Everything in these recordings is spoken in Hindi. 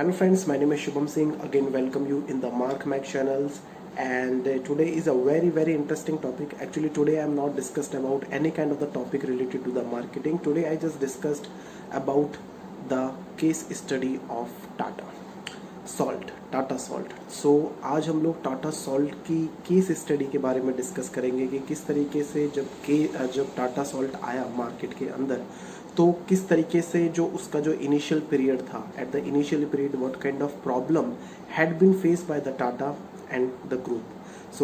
Hello friends, my name is Shubham Singh. Again, welcome you in the Mark Mac channels. And today is a very interesting topic. Actually, today I am not discussed about any kind of the topic related to the marketing. Today I just discussed about the case study of Tata salt. So आज हम लोग टाटा सॉल्ट की केस स्टडी के बारे में डिस्कस करेंगे कि किस तरीके से जब टाटा सॉल्ट आया मार्केट के अंदर, तो किस तरीके से जो उसका जो इनिशियल पीरियड था, at the initial period what kind of problem had been faced by the Tata and the group. So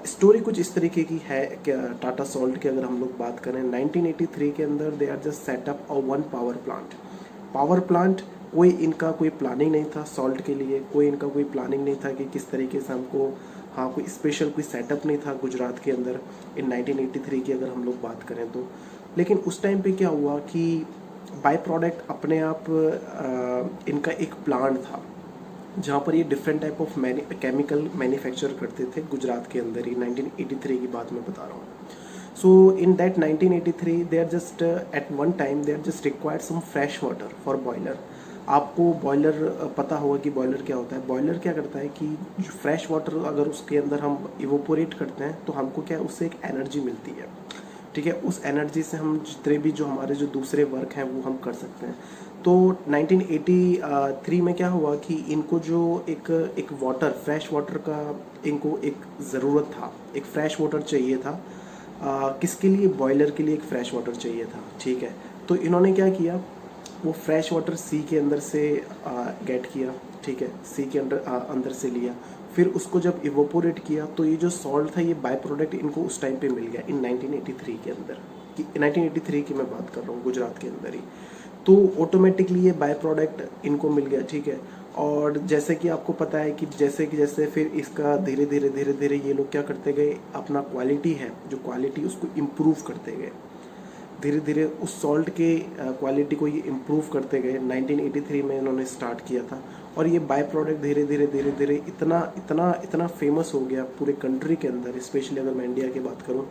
story कुछ इस तरीके की है कि टाटा सॉल्ट की अगर हम लोग बात करें 1983 के अंदर they are just setup a one power plant. कोई प्लानिंग नहीं था सॉल्ट के लिए, कोई इनका कोई प्लानिंग नहीं था कि किस तरीके से हमको, कोई स्पेशल कोई सेटअप नहीं था गुजरात के अंदर इन 1983 की अगर हम लोग बात करें तो. लेकिन उस टाइम पे क्या हुआ कि बाय प्रोडक्ट अपने आप इनका एक प्लांट था जहाँ पर ये different type of chemical manufacture करते थे गुजरात के अंदर ही. 1983 की बात मैं बता रहा हूँ. So in that 1983 they are just at one time they are just required some fresh water for boiler. आपको बॉयलर पता होगा कि बॉयलर क्या होता है. बॉयलर क्या करता है कि फ्रेश वाटर अगर उसके अंदर हम इवोपोरेट करते हैं तो हमको क्या है, उससे एक एनर्जी मिलती है. ठीक है, उस एनर्जी से हम जितने भी जो हमारे जो दूसरे वर्क हैं वो हम कर सकते हैं. तो 1983 में क्या हुआ कि इनको जो एक वाटर, फ्रेश वाटर का इनको एक ज़रूरत था, एक फ्रेश वाटर चाहिए था. किसके लिए? बॉयलर के लिए एक फ्रेश वाटर चाहिए था. ठीक है, तो इन्होंने क्या किया, वो फ्रेश वाटर सी के अंदर से गेट किया. ठीक है, सी के अंदर से लिया, फिर उसको जब इवोपोरेट किया तो ये जो सॉल्ट था ये बाय प्रोडक्ट इनको उस टाइम पे मिल गया इन 1983 के अंदर. 1983 की मैं बात कर रहा हूँ, गुजरात के अंदर ही. तो ऑटोमेटिकली ये बाय प्रोडक्ट इनको मिल गया. ठीक है, और जैसे कि आपको पता है कि जैसे फिर इसका धीरे धीरे ये लोग क्या करते गए, अपना क्वालिटी है जो क्वालिटी उसको इम्प्रूव करते गए. धीरे धीरे उस सॉल्ट के क्वालिटी को ये इम्प्रूव करते गए. 1983 में इन्होंने स्टार्ट किया था और ये बाय प्रोडक्ट धीरे धीरे इतना फेमस हो गया पूरे कंट्री के अंदर. स्पेशली अगर मैं इंडिया की बात करूँ,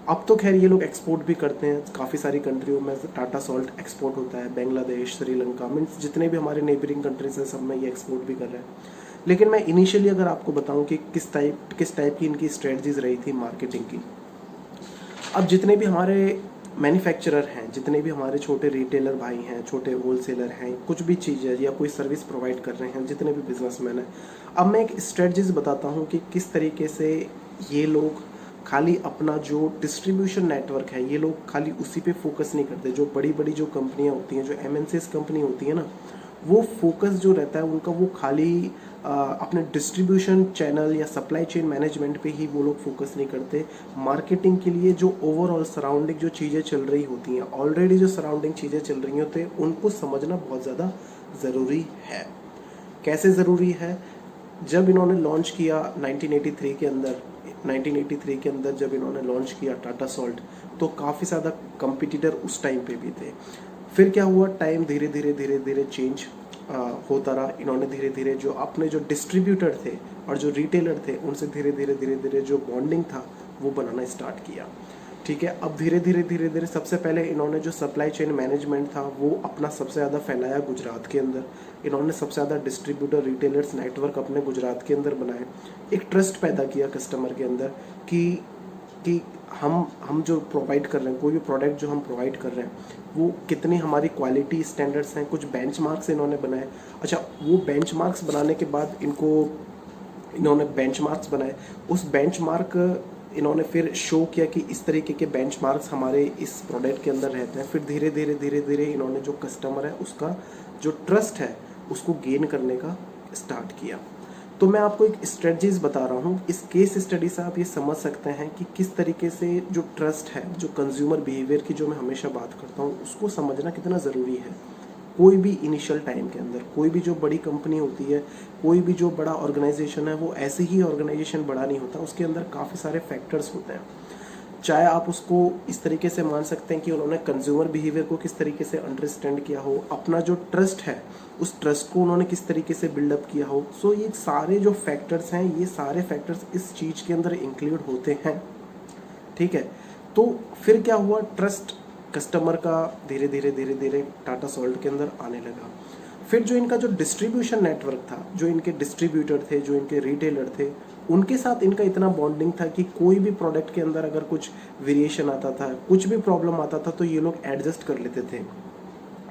अब तो खैर ये लोग एक्सपोर्ट भी करते हैं काफ़ी सारी कंट्रियों में. टाटा सॉल्ट एक्सपोर्ट होता है, बांग्लादेश, श्रीलंका, मीन्स जितने भी हमारे नेबरिंग कंट्रीज हैं सब में ये एक्सपोर्ट भी कर रहे हैं. लेकिन मैं इनिशियली अगर आपको बताऊं कि किस टाइप की इनकी स्ट्रेटजीज रही थी मार्केटिंग की. अब जितने भी हमारे मैन्युफैक्चरर हैं, जितने भी हमारे छोटे रिटेलर भाई हैं, छोटे होलसेलर हैं, कुछ भी चीज़ है या कोई सर्विस प्रोवाइड कर रहे हैं, जितने भी बिजनेसमैन हैं, अब मैं एक स्ट्रेटजीज बताता हूँ कि किस तरीके से ये लोग खाली अपना जो डिस्ट्रीब्यूशन नेटवर्क है ये लोग खाली उसी पे फोकस नहीं करते. जो बड़ी जो कंपनियां होती हैं, जो एमएनसीज कंपनी होती है ना, वो फोकस जो रहता है उनका वो खाली अपने डिस्ट्रीब्यूशन चैनल या सप्लाई चेन मैनेजमेंट पे ही वो लोग फोकस नहीं करते. मार्केटिंग के लिए जो ओवरऑल सराउंडिंग जो चीज़ें चल रही होती हैं, ऑलरेडी जो सराउंडिंग चीज़ें चल रही होती हैं, उनको समझना बहुत ज़्यादा ज़रूरी है. कैसे ज़रूरी है? जब इन्होंने लॉन्च किया 1983 के अंदर जब इन्होंने लॉन्च किया टाटा सॉल्ट, तो काफ़ी ज़्यादा कंपिटिटर उस टाइम पे भी थे. फिर क्या हुआ, टाइम धीरे धीरे चेंज होता रहा. इन्होंने धीरे धीरे जो अपने जो डिस्ट्रीब्यूटर थे और जो रिटेलर थे उनसे धीरे धीरे जो बॉन्डिंग था वो बनाना स्टार्ट किया. ठीक है, अब धीरे धीरे सबसे पहले इन्होंने जो सप्लाई चेन मैनेजमेंट था वो अपना सबसे ज़्यादा फैलाया गुजरात के अंदर. इन्होंने सबसे ज़्यादा डिस्ट्रीब्यूटर रिटेलर्स नेटवर्क अपने गुजरात के अंदर बनाए. एक ट्रस्ट पैदा किया कस्टमर के अंदर कि हम जो प्रोवाइड कर रहे हैं, कोई भी प्रोडक्ट जो हम प्रोवाइड कर रहे हैं वो कितनी हमारी क्वालिटी स्टैंडर्ड्स हैं. कुछ बेंचमार्क्स इन्होंने बनाए. अच्छा, वो बेंचमार्क्स बनाने के बाद इन्होंने बेंचमार्क्स बनाए. उस बेंचमार्क इन्होंने फिर शो किया कि इस तरीके के बेंचमार्क्स हमारे इस प्रोडक्ट के अंदर रहते हैं. फिर धीरे धीरे इन्होंने जो कस्टमर है उसका जो ट्रस्ट है उसको गेन करने का स्टार्ट किया. तो मैं आपको एक स्ट्रेटजीज बता रहा हूँ. इस केस स्टडी से आप ये समझ सकते हैं कि किस तरीके से जो ट्रस्ट है, जो कंज्यूमर बिहेवियर की जो मैं हमेशा बात करता हूँ, उसको समझना कितना ज़रूरी है. कोई भी इनिशियल टाइम के अंदर, कोई भी जो बड़ी कंपनी होती है, कोई भी जो बड़ा ऑर्गेनाइजेशन है, वो ऐसे ही ऑर्गेनाइजेशन बड़ा नहीं होता. उसके अंदर काफ़ी सारे फैक्टर्स होते हैं. चाहे आप उसको इस तरीके से मान सकते हैं कि उन्होंने कंज्यूमर बिहेवियर को किस तरीके से अंडरस्टैंड किया हो, अपना जो ट्रस्ट है उस ट्रस्ट को उन्होंने किस तरीके से बिल्डअप किया हो. सो ये सारे जो फैक्टर्स हैं, ये सारे फैक्टर्स इस चीज़ के अंदर इंक्लूड होते हैं. ठीक है, तो फिर क्या हुआ, ट्रस्ट कस्टमर का धीरे धीरे धीरे धीरे टाटा सॉल्ट के अंदर आने लगा। फिर जो इनका जो डिस्ट्रीब्यूशन नेटवर्क था, जो इनके डिस्ट्रीब्यूटर थे, जो इनके रिटेलर थे, उनके साथ इनका इतना बॉन्डिंग था कि कोई भी प्रोडक्ट के अंदर अगर कुछ वेरिएशन आता था, कुछ भी प्रॉब्लम आता था, तो ये लोग एडजस्ट कर लेते थे।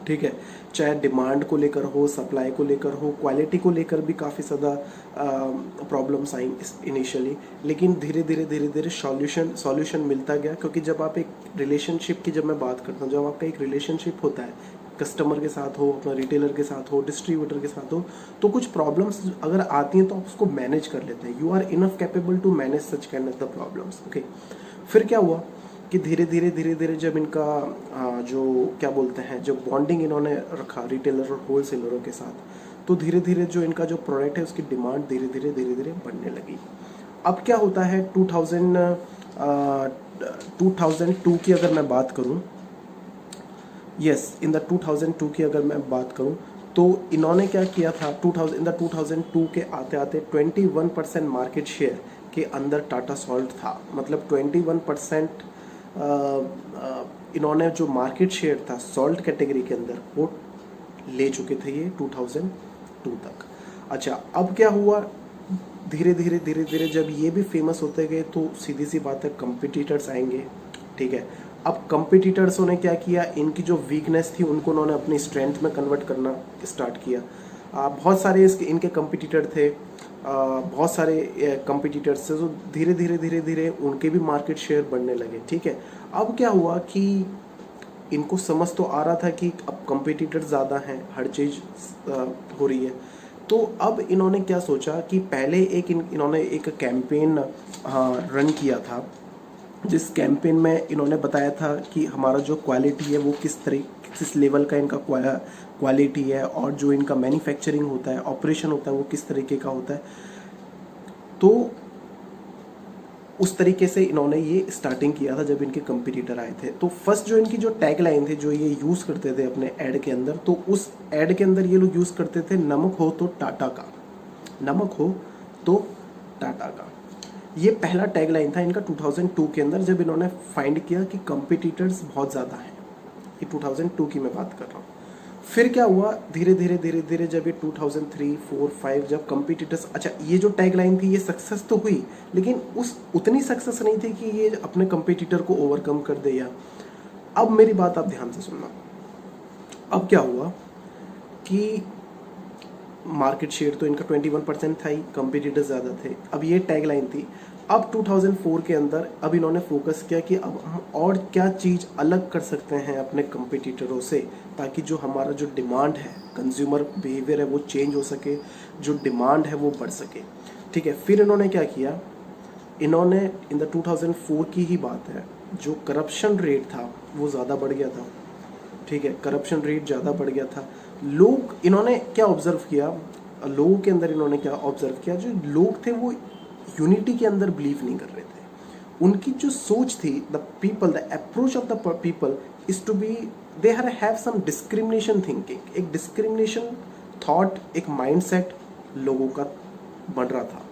ठीक है, चाहे डिमांड को लेकर हो, सप्लाई को लेकर हो, क्वालिटी को लेकर भी काफ़ी ज़्यादा प्रॉब्लम्स आई इनिशियली, लेकिन धीरे धीरे धीरे धीरे सॉल्यूशन मिलता गया। क्योंकि जब आप एक रिलेशनशिप की, जब मैं बात करता हूँ, जब आपका एक रिलेशनशिप होता है, कस्टमर के साथ हो, अपना रिटेलर के साथ हो, डिस्ट्रीब्यूटर के साथ हो, तो कुछ प्रॉब्लम्स अगर आती हैं तो आप उसको मैनेज कर लेते हैं। You are enough capable to manage such kind of the problems. Okay, फिर क्या हुआ कि धीरे धीरे जब इनका जो क्या बोलते हैं, जो बॉन्डिंग इन्होंने रखा रिटेलर और होलसेलरों के साथ, तो धीरे धीरे जो इनका जो प्रोडक्ट है उसकी डिमांड धीरे धीरे बढ़ने लगी। अब क्या होता है, 2002 की अगर मैं बात करूं, इन द 2002 की अगर मैं बात करूं, तो इन्होंने क्या किया था, 2002 के आते आते 21% मार्केट शेयर के अंदर टाटा सॉल्ट था। मतलब 21% इन्होंने जो मार्केट शेयर था सॉल्ट कैटेगरी के अंदर वो ले चुके थे ये 2002 तक। अच्छा, अब क्या हुआ, धीरे धीरे जब ये भी फेमस होते गए तो सीधी सी बात है कंपटीटर्स आएंगे। ठीक है, अब कंपटीटर्सों ने क्या किया, इनकी जो वीकनेस थी उनको उन्होंने अपनी स्ट्रेंथ में कन्वर्ट करना स्टार्ट किया। बहुत सारे इनके कंपटीटर थे, बहुत सारे कंपटीटर्स थे, तो धीरे धीरे उनके भी मार्केट शेयर बढ़ने लगे। ठीक है, अब क्या हुआ कि इनको समझ तो आ रहा था कि अब कंपटीटर ज़्यादा हैं, हर चीज़ हो रही है, तो अब इन्होंने क्या सोचा कि पहले इन्होंने एक कैंपेन रन किया था, जिस कैंपेन में इन्होंने बताया था कि हमारा जो क्वालिटी है वो किस लेवल का इनका क्वालिटी है, और जो इनका मैन्युफैक्चरिंग होता है, ऑपरेशन होता है, वो किस तरीके का होता है। तो उस तरीके से इन्होंने ये स्टार्टिंग किया था जब इनके कंपटीटर आए थे। तो फर्स्ट जो इनकी जो टैग लाइन थी, जो ये यूज़ करते थे अपने ऐड के अंदर, तो उस ऐड के अंदर ये लोग यूज़ करते थे, नमक हो तो टाटा का, नमक हो तो टाटा का। ये पहला टैग लाइन था इनका 2002 के अंदर, जब इन्होंने फाइंड किया कि कंपटीटर्स बहुत ज़्यादा हैं। ये 2002 की मैं बात कर रहा हूँ। फिर क्या हुआ, धीरे धीरे जब ये 2003, 4, 5 जब कंपटीटर्स, अच्छा ये जो टैग लाइन थी ये सक्सेस तो हुई, लेकिन उतनी सक्सेस नहीं थी कि ये अपने कंपटीटर को ओवरकम कर दे। या अब मेरी बात आप ध्यान से सुनना, अब क्या हुआ कि मार्केट शेयर तो इनका 21% था ही, कंपटीटर ज़्यादा थे। अब ये टैग लाइन थी। अब 2004 के अंदर अब इन्होंने फोकस किया कि अब हम और क्या चीज़ अलग कर सकते हैं अपने कंपटीटरों से, ताकि जो हमारा जो डिमांड है, कंज्यूमर बिहेवियर है, वो चेंज हो सके, जो डिमांड है वो बढ़ सके। ठीक है, फिर इन्होंने क्या किया, इन्होंने इन द 2004 की ही बात है, जो करप्शन रेट था वो ज़्यादा बढ़ गया था। ठीक है, करप्शन रेट ज़्यादा बढ़ गया था। इन्होंने क्या ऑब्जर्व किया, लोगों के अंदर इन्होंने क्या ऑब्जर्व किया, जो लोग थे वो यूनिटी के अंदर बिलीव नहीं कर रहे थे। उनकी जो सोच थी, the approach of the people is to be, they have some discrimination thinking, एक डिस्क्रिमिनेशन थॉट, एक माइंडसेट लोगों का बढ़ रहा था।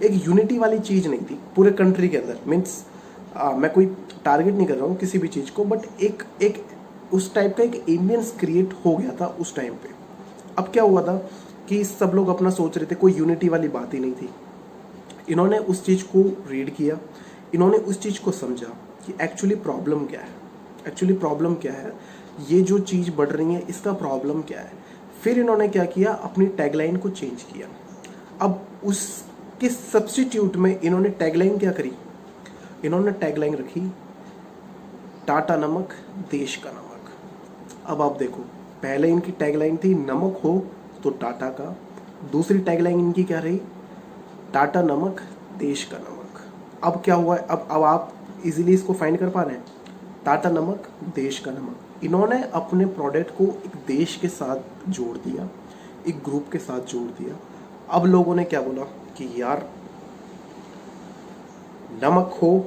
एक यूनिटी वाली चीज़ नहीं थी पूरे कंट्री के अंदर। मीन्स मैं कोई टारगेट नहीं कर रहा हूँ किसी भी चीज़ को, बट एक उस टाइप का एक एम्बियंस क्रिएट हो गया था उस टाइम पे। अब क्या हुआ था कि सब लोग अपना सोच रहे थे, कोई यूनिटी वाली बात ही नहीं थी। इन्होंने उस चीज़ को रीड किया, इन्होंने उस चीज़ को समझा कि एक्चुअली प्रॉब्लम क्या है, ये जो चीज़ बढ़ रही है इसका प्रॉब्लम क्या है। फिर इन्होंने क्या किया, अपनी टैगलाइन को चेंज किया। अब उसके सब्स्टिट्यूट में इन्होंने टैगलाइन क्या करी, इन्होंने टैगलाइन रखी, टाटा नमक देश का नमक। अब आप देखो, पहले इनकी टैगलाइन थी नमक हो तो टाटा का, दूसरी टैगलाइन इनकी क्या रही, टाटा नमक देश का नमक। अब क्या हुआ, अब आप इजीली इसको फाइंड कर पा रहे हैं, टाटा नमक देश का नमक। इन्होंने अपने प्रोडक्ट को एक देश के साथ जोड़ दिया, एक ग्रुप के साथ जोड़ दिया। अब लोगों ने क्या बोला कि यार नमक हो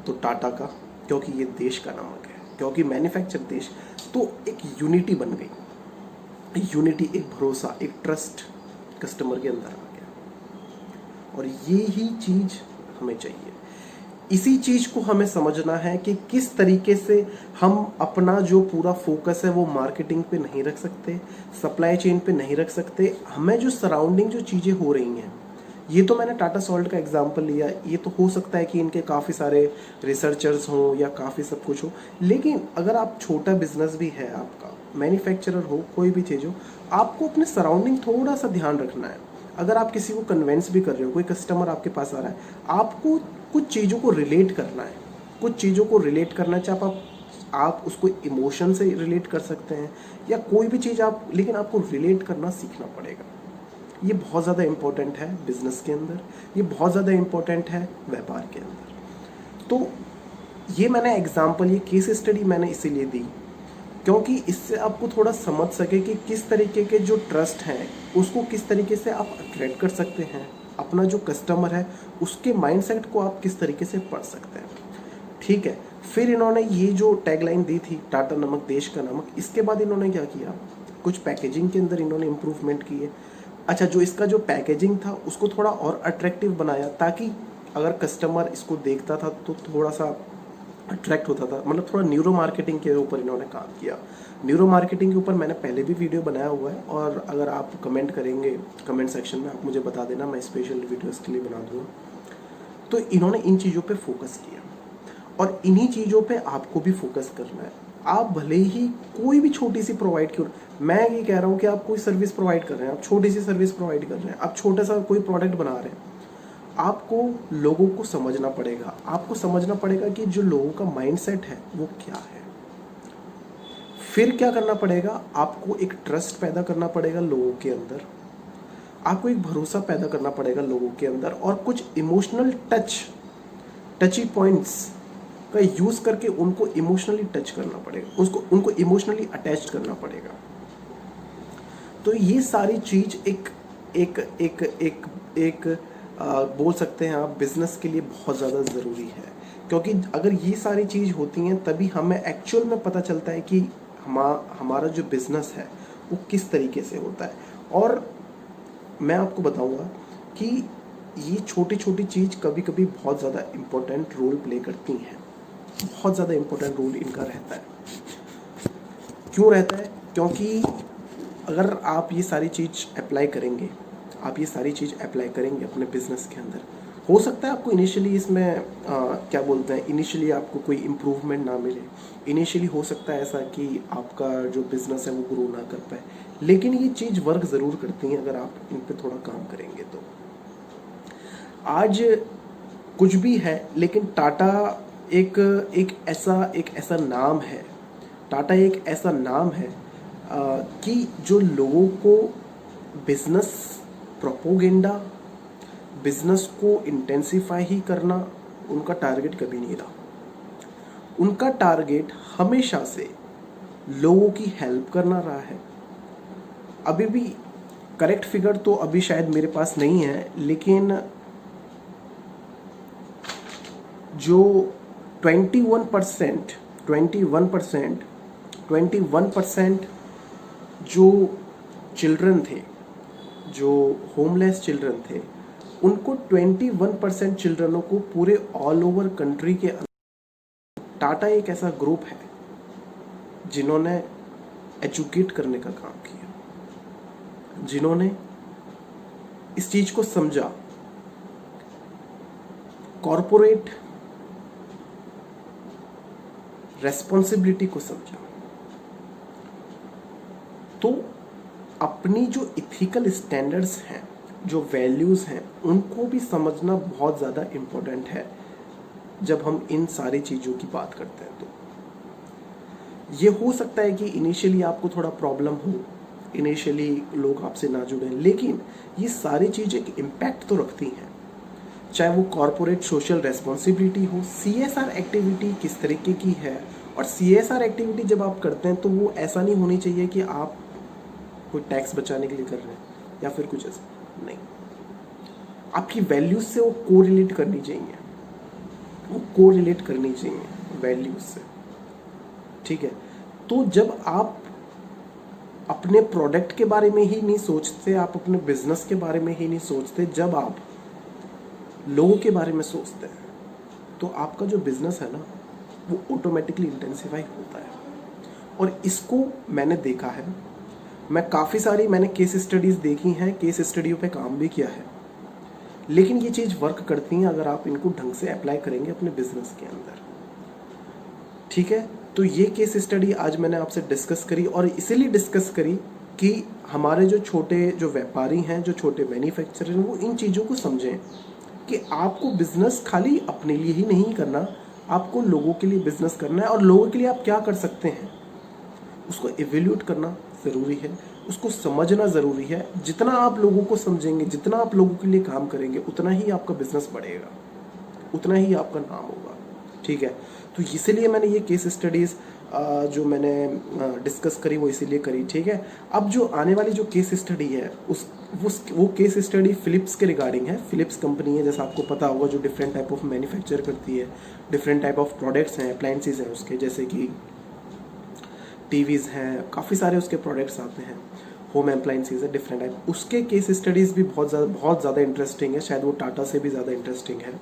तो टाटा का, क्योंकि ये देश का नमक है, क्योंकि मैन्युफैक्चर देश। तो एक यूनिटी बन गई, यूनिटी, एक भरोसा, एक ट्रस्ट कस्टमर के अंदर आ गया। और ये ही चीज़ हमें चाहिए। इसी चीज को हमें समझना है कि किस तरीके से हम अपना जो पूरा फोकस है वो मार्केटिंग पे नहीं रख सकते, सप्लाई चेन पे नहीं रख सकते। हमें जो सराउंडिंग जो चीजें हो रही हैं, ये तो मैंने टाटा सॉल्ट का एग्जांपल लिया, ये तो हो सकता है कि इनके काफ़ी सारे रिसर्चर्स हों या काफ़ी सब कुछ हो, लेकिन अगर आप छोटा बिजनेस भी है, आपका मैन्युफैक्चरर हो, कोई भी चीज़ हो, आपको अपने सराउंडिंग थोड़ा सा ध्यान रखना है। अगर आप किसी को कन्वेंस भी कर रहे हो, कोई कस्टमर आपके पास आ रहा है, आपको कुछ चीज़ों को रिलेट करना है, कुछ चीज़ों को रिलेट करना है, चाहे आप उसको इमोशन से रिलेट कर सकते हैं या कोई भी चीज़ आप, लेकिन आपको रिलेट करना सीखना पड़ेगा। ये बहुत ज़्यादा इम्पोर्टेंट है बिजनेस के अंदर, ये बहुत ज़्यादा इम्पोर्टेंट है व्यापार के अंदर। तो ये मैंने एग्जाम्पल, ये केस स्टडी मैंने इसीलिए दी क्योंकि इससे आपको थोड़ा समझ सके कि किस तरीके के जो ट्रस्ट हैं उसको किस तरीके से आप अट्रैक्ट कर सकते हैं, अपना जो कस्टमर है उसके माइंडसेट को आप किस तरीके से पढ़ सकते हैं। ठीक है, फिर इन्होंने ये जो टैगलाइन दी थी, टाटा नमक देश का नमक, इसके बाद इन्होंने क्या किया, कुछ पैकेजिंग के अंदर इन्होंने इम्प्रूवमेंट की है। अच्छा, जो इसका जो पैकेजिंग था उसको थोड़ा और अट्रैक्टिव बनाया ताकि अगर कस्टमर इसको देखता था तो थोड़ा सा अट्रैक्ट होता था, मतलब थोड़ा न्यूरो मार्केटिंग के ऊपर इन्होंने काम किया। न्यूरो मार्केटिंग के ऊपर मैंने पहले भी वीडियो बनाया हुआ है और अगर आप कमेंट करेंगे कमेंट सेक्शन में, आप मुझे बता देना, मैं स्पेशल वीडियोस के लिए बना दूँगा। तो इन्होंने इन चीज़ों पे फोकस किया और इन्हीं चीज़ों पे आपको भी फोकस करना है। आप भले ही कोई भी छोटी सी प्रोवाइड क्यों, मैं ये कह रहा हूँ कि आप कोई सर्विस प्रोवाइड कर रहे हैं, आप छोटी सी सर्विस प्रोवाइड कर रहे हैं, आप छोटा सा कोई प्रोडक्ट बना रहे हैं, आपको लोगों को समझना पड़ेगा। आपको समझना पड़ेगा कि जो लोगों का माइंडसेट है वो क्या है। फिर क्या करना पड़ेगा, आपको एक ट्रस्ट पैदा करना पड़ेगा लोगों के अंदर, आपको एक भरोसा पैदा करना पड़ेगा लोगों के अंदर, और कुछ इमोशनल टची पॉइंट्स का यूज करके उनको इमोशनली टच करना पड़ेगा, उनको इमोशनली अटैच करना पड़ेगा। तो ये सारी चीज एक एक एक एक एक बोल सकते हैं आप बिजनेस के लिए बहुत ज़्यादा ज़रूरी है, क्योंकि अगर ये सारी चीज़ होती हैं तभी हमें एक्चुअल में पता चलता है कि हमारा जो बिजनेस है वो किस तरीके से होता है। और मैं आपको बताऊंगा कि ये छोटी छोटी चीज़ कभी कभी बहुत ज़्यादा इम्पोर्टेंट रोल प्ले करती हैं, बहुत ज़्यादा इम्पोर्टेंट रोल इनका रहता है। क्यों रहता है, क्योंकि अगर आप ये सारी चीज़ अप्लाई करेंगे, आप ये सारी चीज़ अप्लाई करेंगे अपने बिजनेस के अंदर, हो सकता है आपको इनिशियली इसमें क्या बोलते हैं, इनिशियली आपको कोई इम्प्रूवमेंट ना मिले, इनिशियली हो सकता है ऐसा कि आपका जो बिजनेस है वो ग्रो ना कर पाए, लेकिन ये चीज़ वर्क ज़रूर करती हैं अगर आप इन पे थोड़ा काम करेंगे तो। आज कुछ भी है, लेकिन टाटा एक ऐसा नाम है, टाटा एक ऐसा नाम है कि जो लोगों को बिजनेस प्रोपोगेंडा, बिजनेस को इंटेंसिफाई ही करना उनका टारगेट कभी नहीं रहा। उनका टारगेट हमेशा से लोगों की हेल्प करना रहा है। अभी भी करेक्ट फिगर तो अभी शायद मेरे पास नहीं है, लेकिन जो 21% जो चिल्ड्रन थे, जो होमलेस चिल्ड्रन थे, उनको 21% चिल्ड्रनों को पूरे ऑल ओवर कंट्री के अंदर टाटा एक ऐसा ग्रुप है जिन्होंने एजुकेट करने का काम किया, जिन्होंने इस चीज को समझा, कॉरपोरेट रेस्पॉन्सिबिलिटी को समझा। तो अपनी जो इथिकल स्टैंडर्ड्स हैं, जो वैल्यूज हैं, उनको भी समझना बहुत ज़्यादा इम्पोर्टेंट है जब हम इन सारी चीज़ों की बात करते हैं। तो ये हो सकता है कि इनिशियली आपको थोड़ा प्रॉब्लम हो, इनिशियली लोग आपसे ना जुड़ें, लेकिन ये सारी चीज़ें एक इम्पैक्ट तो रखती हैं। चाहे वो कॉरपोरेट सोशल रेस्पॉन्सिबिलिटी हो, CSR एक्टिविटी किस तरीके की है, और CSR एक्टिविटी जब आप करते हैं तो वो ऐसा नहीं होनी चाहिए कि आप कोई टैक्स बचाने के लिए कर रहे हैं या फिर कुछ ऐसा नहीं, आपकी वैल्यूज से वो कोरिलेट करनी चाहिए, वो कोरिलेट करनी चाहिए वैल्यूज से। ठीक है, तो जब आप अपने प्रोडक्ट के बारे में ही नहीं सोचते, आप अपने बिजनेस के बारे में ही नहीं सोचते, जब आप लोगों के बारे में सोचते हैं, तो आपका जो बिजनेस है ना वो ऑटोमेटिकली इंटेंसिफाई होता है। और इसको मैंने देखा है, मैं काफ़ी सारी मैंने केस स्टडीज़ देखी हैं, केस स्टडियों पे काम भी किया है, लेकिन ये चीज़ वर्क करती हैं अगर आप इनको ढंग से अप्लाई करेंगे अपने बिजनेस के अंदर। ठीक है, तो ये केस स्टडी आज मैंने आपसे डिस्कस करी, और इसीलिए डिस्कस करी कि हमारे जो छोटे जो व्यापारी हैं, जो छोटे मैन्युफैक्चरर हैं, वो इन चीज़ों को समझें कि आपको बिजनेस खाली अपने लिए ही नहीं करना, आपको लोगों के लिए बिजनेस करना है। और लोगों के लिए आप क्या कर सकते हैं उसको इवेल्यूट करना ज़रूरी है, उसको समझना ज़रूरी है। जितना आप लोगों को समझेंगे, जितना आप लोगों के लिए काम करेंगे, उतना ही आपका बिजनेस बढ़ेगा, उतना ही आपका नाम होगा। ठीक है, तो इसीलिए मैंने ये केस स्टडीज़ जो मैंने डिस्कस करी वो इसीलिए करी। ठीक है, अब जो आने वाली जो केस स्टडी है वो केस स्टडी फिलिप्स के रिगार्डिंग है। फिलिप्स कंपनी है, जैसा आपको पता होगा, जो डिफरेंट टाइप ऑफ मैन्युफैक्चर करती है, डिफरेंट टाइप ऑफ प्रोडक्ट्स हैं, अप्लायंसेज हैं उसके, जैसे कि टीवीज़ हैं, काफ़ी सारे उसके प्रोडक्ट्स आते हैं, होम अप्लायंसेज है डिफरेंट टाइप। उसके केस स्टडीज़ भी बहुत ज़्यादा इंटरेस्टिंग है, शायद वो टाटा से भी ज़्यादा इंटरेस्टिंग है,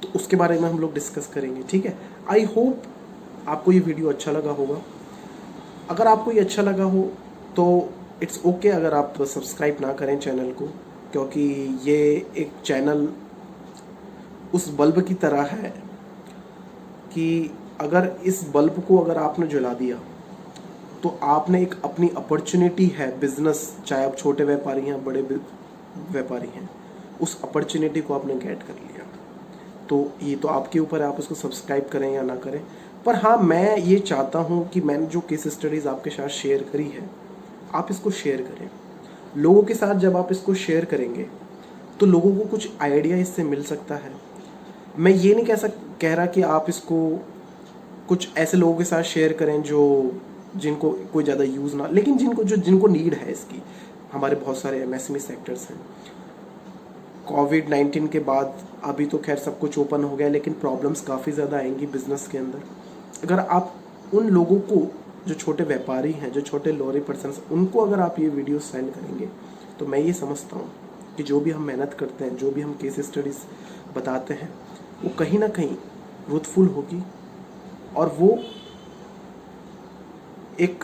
तो उसके बारे में हम लोग डिस्कस करेंगे। ठीक है, आई होप आपको ये वीडियो अच्छा लगा होगा। अगर आपको ये अच्छा लगा हो तो इट्स ओके अगर आप सब्सक्राइब ना करें चैनल को, क्योंकि ये एक चैनल उस बल्ब की तरह है कि अगर इस बल्ब को अगर आपने जला दिया तो आपने एक अपनी अपॉर्चुनिटी है बिजनेस, चाहे आप छोटे व्यापारी हैं बड़े व्यापारी हैं, उस अपॉर्चुनिटी को आपने गेट कर लिया। तो ये तो आपके ऊपर है, आप उसको सब्सक्राइब करें या ना करें। पर हाँ, मैं ये चाहता हूँ कि मैंने जो केस स्टडीज़ आपके साथ शेयर करी है, आप इसको शेयर करें लोगों के साथ। जब आप इसको शेयर करेंगे तो लोगों को कुछ आइडिया इससे मिल सकता है। मैं ये नहीं कह रहा कि आप इसको कुछ ऐसे लोगों के साथ शेयर करें जिनको कोई ज़्यादा यूज़ ना, लेकिन जिनको नीड है इसकी। हमारे बहुत सारे MSME सेक्टर्स हैं। कोविड-19 के बाद अभी तो खैर सब कुछ ओपन हो गया, लेकिन प्रॉब्लम्स काफ़ी ज़्यादा आएंगी बिजनेस के अंदर। अगर आप उन लोगों को, जो छोटे व्यापारी हैं, जो छोटे लोअरी पर्सन्स, उनको अगर आप ये वीडियो सेंड करेंगे, तो मैं ये समझता हूँ कि जो भी हम मेहनत करते हैं, जो भी हम केस स्टडीज़ बताते हैं, वो कहीं ना कहीं फ्रूटफुल होगी, और वो एक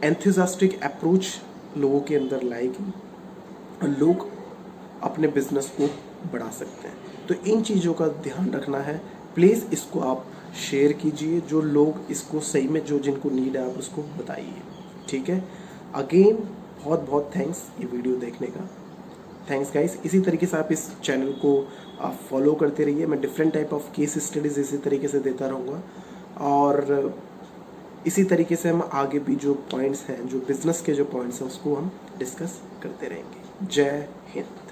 एंथुसियास्टिक अप्रोच लोगों के अंदर लाएगी, और लोग अपने बिजनेस को बढ़ा सकते हैं। तो इन चीज़ों का ध्यान रखना है। प्लीज़ इसको आप शेयर कीजिए, जो लोग इसको सही में, जिनको नीड है, आप उसको बताइए। ठीक है, अगेन बहुत बहुत थैंक्स ये वीडियो देखने का। Thanks guys. इसी तरीके से आप इस चैनल को आप फॉलो करते रहिए। मैं different type of case studies इसी तरीके से देता रहूँगा, और इसी तरीके से हम आगे भी जो पॉइंट्स हैं, जो बिज़नेस के जो पॉइंट्स हैं, उसको हम डिस्कस करते रहेंगे। जय हिंद।